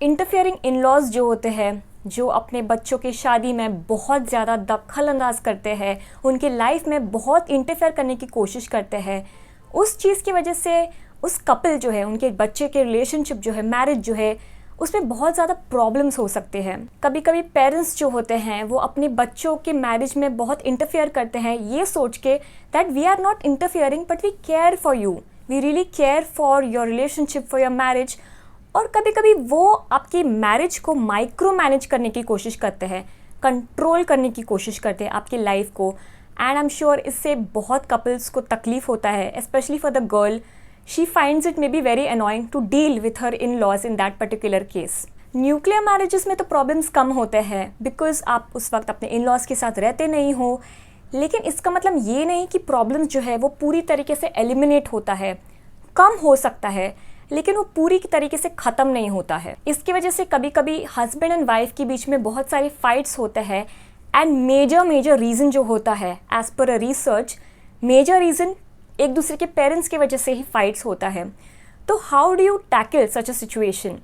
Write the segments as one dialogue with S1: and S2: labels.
S1: Interfering in laws जो होते हैं, जो अपने बच्चों की शादी में बहुत ज़्यादा दखल अंदाज करते हैं, उनकी लाइफ में बहुत इंटरफेयर करने की कोशिश करते हैं, उस चीज़ की वजह से उस कपल जो है, उनके बच्चे के रिलेशनशिप जो है, मैरिज जो है, उसमें बहुत ज़्यादा प्रॉब्लम्स हो सकते हैं। कभी कभी पेरेंट्स जो होते हैं वो अपने बच्चों के मैरिज में बहुत इंटरफेयर करते हैं, ये सोच के that we are not interfering but we care for you, we really care for your relationship, for your marriage. और कभी कभी वो आपकी मैरिज को माइक्रो मैनेज करने की कोशिश करते हैं, कंट्रोल करने की कोशिश करते हैं आपकी लाइफ को। एंड आई एम श्योर इससे बहुत कपल्स को तकलीफ होता है, specially for the girl. She finds it may be very annoying to deal with her in laws in that particular case. Nuclear marriages में तो प्रॉब्लम्स कम होते हैं बिकॉज आप उस वक्त अपने इन लॉज के साथ रहते नहीं हो, लेकिन इसका मतलब ये नहीं कि प्रॉब्लम्स जो है वो पूरी तरीके से एलिमिनेट होता है। कम हो सकता है लेकिन वो पूरी तरीके से ख़त्म नहीं होता है। इसकी वजह से कभी कभी हस्बैंड एंड वाइफ के बीच में बहुत सारे फाइट्स होते हैं। एंड मेजर रीज़न जो होता है, as per a research, major reason एक दूसरे के पेरेंट्स की वजह से ही फाइट्स होता है। तो how do you tackle such a situation?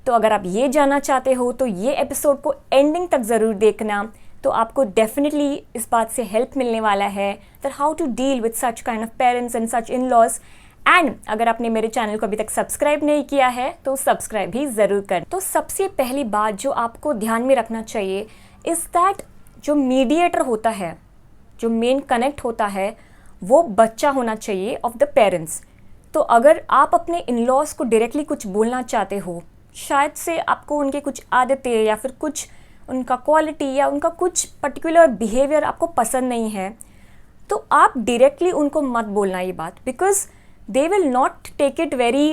S1: तो अगर आप ये जानना चाहते हो तो ये एपिसोड को एंडिंग तक ज़रूर देखना, तो आपको डेफिनेटली इस बात से हेल्प मिलने वाला है that how to deal with such kind of parents and such in laws. And अगर आपने मेरे चैनल को अभी तक सब्सक्राइब नहीं किया है तो सब्सक्राइब भी ज़रूर कर। तो सबसे पहली बात जो आपको ध्यान में रखना चाहिए इज़ दैट जो मीडिएटर होता है, जो मेन कनेक्ट होता है, वो बच्चा होना चाहिए ऑफ द पेरेंट्स। तो अगर आप अपने इन लॉज को डायरेक्टली कुछ बोलना चाहते हो, शायद से आपको उनके कुछ आदतें या फिर कुछ उनका क्वालिटी या उनका कुछ पर्टिकुलर बिहेवियर आपको पसंद नहीं है, तो आप डायरेक्टली उनको मत बोलना ये बात, because they will not take it very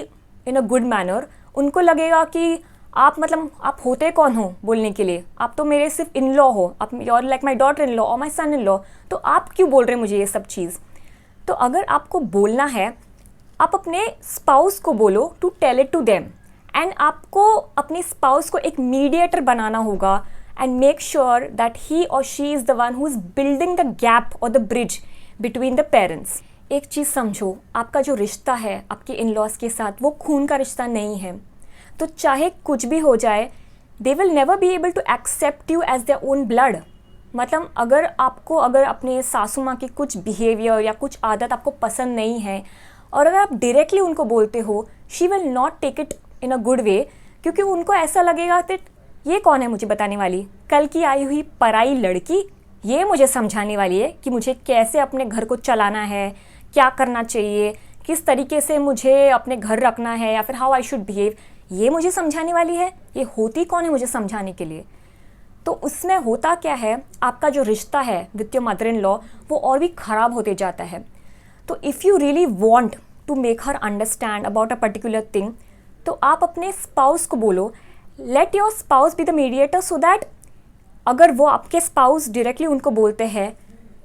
S1: in a good manner. उनको लगेगा कि आप आप होते कौन हो बोलने के लिए, आप तो मेरे सिर्फ इन लॉ हो, आप your like my daughter in law और माई सन इन लॉ, तो आप क्यों बोल रहे हैं मुझे ये सब चीज़। तो अगर आपको बोलना है, आप अपने स्पाउस को बोलो to tell it to them. And आपको अपने स्पाउस को एक मीडिएटर बनाना होगा and make sure that he और she is the one who is building the gap और the bridge between the parents. एक चीज़ समझो, आपका जो रिश्ता है आपके इन लॉज के साथ, वो खून का रिश्ता नहीं है। तो चाहे कुछ भी हो जाए, they will never be able to accept you as their own blood. अगर अपने सासू माँ की कुछ बिहेवियर या कुछ आदत आपको पसंद नहीं है और अगर आप डायरेक्टली उनको बोलते हो, she will not take it in a good way, क्योंकि उनको ऐसा लगेगा कि ये कौन है मुझे बताने वाली, कल की आई हुई पराई लड़की ये मुझे समझाने वाली है कि मुझे कैसे अपने घर को चलाना है, क्या करना चाहिए, किस तरीके से मुझे अपने घर रखना है, या फिर हाउ आई शुड बिहेव, ये मुझे समझाने वाली है। ये होती कौन है मुझे समझाने के लिए? तो उसमें होता क्या है, आपका जो रिश्ता है with your mother in law वो और भी ख़राब होते जाता है। तो if you really want to make her understand about a particular thing, तो आप अपने स्पाउस को बोलो, let your spouse be the mediator, so that अगर वो आपके स्पाउस डायरेक्टली उनको बोलते हैं,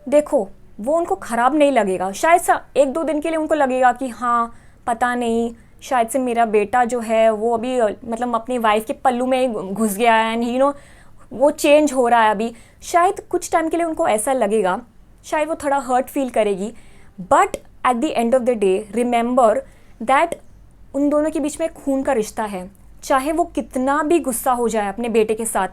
S1: देखो वो उनको ख़राब नहीं लगेगा। शायद सा एक दो दिन के लिए उनको लगेगा कि हाँ पता नहीं, शायद से मेरा बेटा जो है वो अभी अपनी वाइफ के पल्लू में घुस गया है एंड वो चेंज हो रहा है अभी। शायद कुछ टाइम के लिए उनको ऐसा लगेगा, शायद वो थोड़ा हर्ट फील करेगी, but at the end of the day remember that उन दोनों के बीच में खून का रिश्ता है। चाहे वो कितना भी गुस्सा हो जाए अपने बेटे के साथ,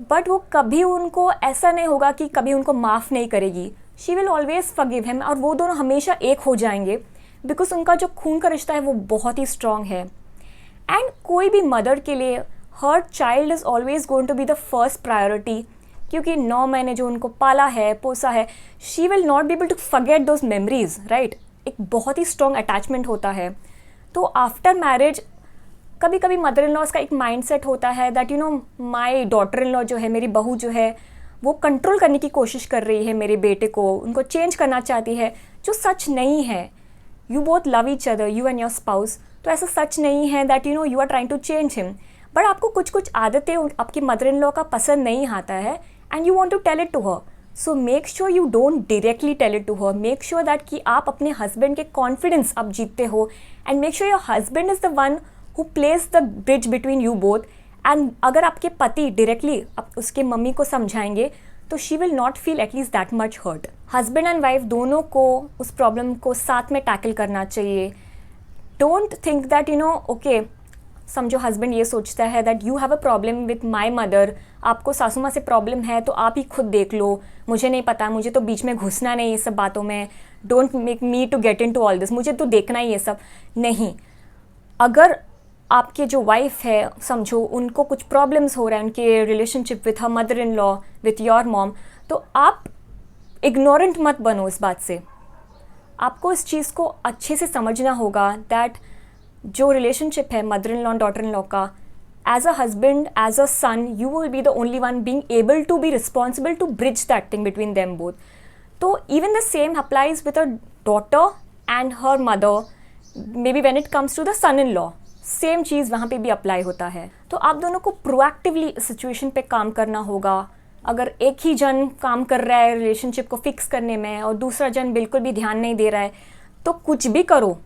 S1: बट वो कभी उनको ऐसा नहीं होगा कि कभी उनको माफ़ नहीं करेगी। She will always forgive him, और वो दोनों हमेशा एक हो जाएंगे बिकॉज उनका जो खून का रिश्ता है वो बहुत ही स्ट्रांग है। एंड कोई भी मदर के लिए her child is always going to be the first priority, क्योंकि 9 महीने जो उनको पाला है, पोसा है, she will not be able to forget those memories, right. एक बहुत ही स्ट्रॉन्ग अटैचमेंट होता है। तो आफ्टर मैरिज कभी कभी मदर इन लॉज का एक माइंडसेट होता है that my daughter in law जो है, मेरी बहू जो है, वो कंट्रोल करने की कोशिश कर रही है मेरे बेटे को, उनको चेंज करना चाहती है, जो सच नहीं है। You both love each other, you and your spouse, तो ऐसा सच नहीं है that you are trying to change him. But आपको कुछ कुछ आदतें आपकी मदर इन लॉ का पसंद नहीं आता है and you want to tell it to her. So make sure you don't directly tell it to her. Make sure that कि आप अपने हस्बैंड के कॉन्फिडेंस आप जीतते हो, and make sure your husband is the one who place the bridge between you both. And अगर आपके पति डायरेक्टली उसके मम्मी को समझाएंगे तो she will not feel at least that much hurt. Husband and wife दोनों को उस प्रॉब्लम को साथ में टैकल करना चाहिए। डोंट थिंक दैट ओके समझो हस्बैंड ये सोचता है that you have a problem with my mother, आपको सासू माँ से प्रॉब्लम है तो आप ही खुद देख लो, मुझे नहीं पता, मुझे तो बीच में घुसना नहीं ये सब बातों में, don't make me to get into all this, मुझे तो देखना ही ये सब नहीं। अगर आपके जो वाइफ है, समझो उनको कुछ प्रॉब्लम्स हो रहा है उनके relationship with her mother in law, with your mom, तो आप इग्नोरेंट मत बनो इस बात से। आपको इस चीज़ को अच्छे से समझना होगा दैट जो रिलेशनशिप है mother in law daughter in law का, as a husband, as a son, you will be the only one being able to be responsible to bridge that thing between them both. तो even the same applies with a daughter and her mother, may be when it comes to the son in law, same चीज़ वहाँ पे भी apply होता है। तो आप दोनों को प्रोएक्टिवली सिचुएशन पे काम करना होगा। अगर एक ही जन काम कर रहा है रिलेशनशिप को फिक्स करने में और दूसरा जन बिल्कुल भी ध्यान नहीं दे रहा है, तो कुछ भी करो,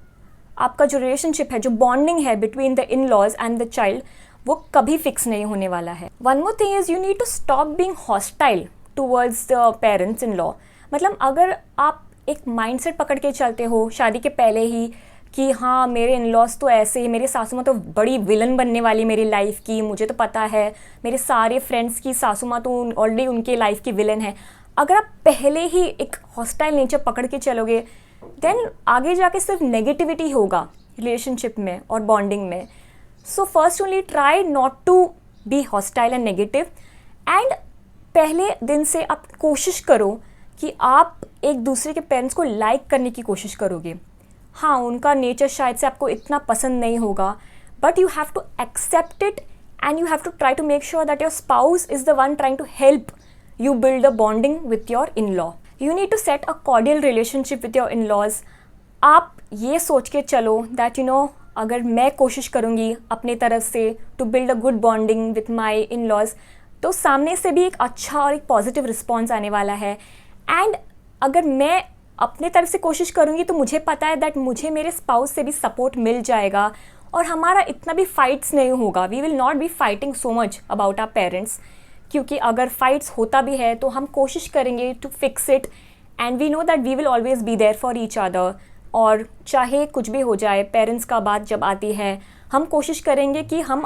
S1: आपका जो रिलेशनशिप है, जो बॉन्डिंग है between the in laws and the child, वो कभी फिक्स नहीं होने वाला है। One more thing is you need to stop being hostile towards the parents in law. मतलब अगर आप एक माइंडसेट पकड़ के चलते हो शादी के पहले ही कि हाँ मेरे इन लॉज तो ऐसे ही, मेरी सासू माँ तो बड़ी विलन बनने वाली मेरी लाइफ की, मुझे तो पता है, मेरे सारे फ्रेंड्स की सासू माँ तो ऑलरेडी उनके लाइफ की विलन है, अगर आप पहले ही एक हॉस्टाइल नेचर पकड़ के चलोगे, देन आगे जाके सिर्फ नेगेटिविटी होगा रिलेशनशिप में और बॉन्डिंग में। So first only try not to be hostile and negative, and पहले दिन से आप कोशिश करो कि आप एक दूसरे के पेरेंट्स को लाइक करने की कोशिश करोगे। हाँ, उनका नेचर शायद से आपको इतना पसंद नहीं होगा, but you have to accept it and you have to try to make sure that your spouse is the one trying to help you build a bonding with your in-law. You need to set a cordial relationship with your in-laws. आप ये सोच के चलो that you know अगर मैं कोशिश करूँगी अपने तरफ से to build a good bonding with my in-laws, तो सामने से भी एक अच्छा और एक पॉजिटिव रिस्पॉन्स आने वाला है। एंड अगर मैं अपने तरफ से कोशिश करूँगी तो मुझे पता है दैट मुझे मेरे स्पाउस से भी सपोर्ट मिल जाएगा और हमारा इतना भी फाइट्स नहीं होगा। We will not be fighting so much about our parents, क्योंकि अगर फाइट्स होता भी है तो हम कोशिश करेंगे to fix it and we know that we will always be there for each other. और चाहे कुछ भी हो जाए, पेरेंट्स का बात जब आती है, हम कोशिश करेंगे कि हम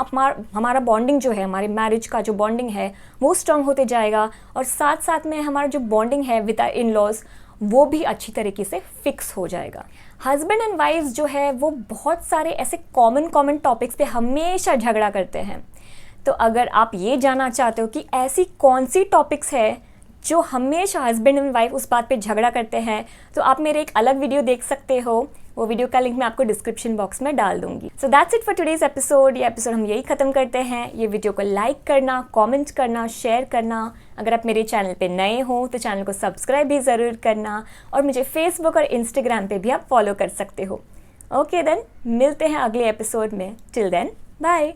S1: हमारा बॉन्डिंग जो है, हमारे मैरिज का जो बॉन्डिंग है वो स्ट्रॉन्ग होते जाएगा, और साथ साथ में हमारा जो बॉन्डिंग है विद आवर इन लॉज वो भी अच्छी तरीके से फिक्स हो जाएगा। हस्बैंड एंड वाइफ्स जो है वो बहुत सारे ऐसे कॉमन टॉपिक्स पे हमेशा झगड़ा करते हैं। तो अगर आप ये जानना चाहते हो कि ऐसी कौन सी टॉपिक्स है जो हमेशा हस्बैंड एंड वाइफ उस बात पे झगड़ा करते हैं, तो आप मेरे एक अलग वीडियो देख सकते हो। वो वीडियो का लिंक मैं आपको डिस्क्रिप्शन बॉक्स में डाल दूंगी। So that's it for today's episode. ये एपिसोड हम यही ख़त्म करते हैं। ये वीडियो को लाइक करना, कमेंट करना, शेयर करना। अगर आप मेरे चैनल पे नए हो तो चैनल को सब्सक्राइब भी ज़रूर करना, और मुझे फेसबुक और इंस्टाग्राम पे भी आप फॉलो कर सकते हो। ओके देन, मिलते हैं अगले एपिसोड में। Till then, bye.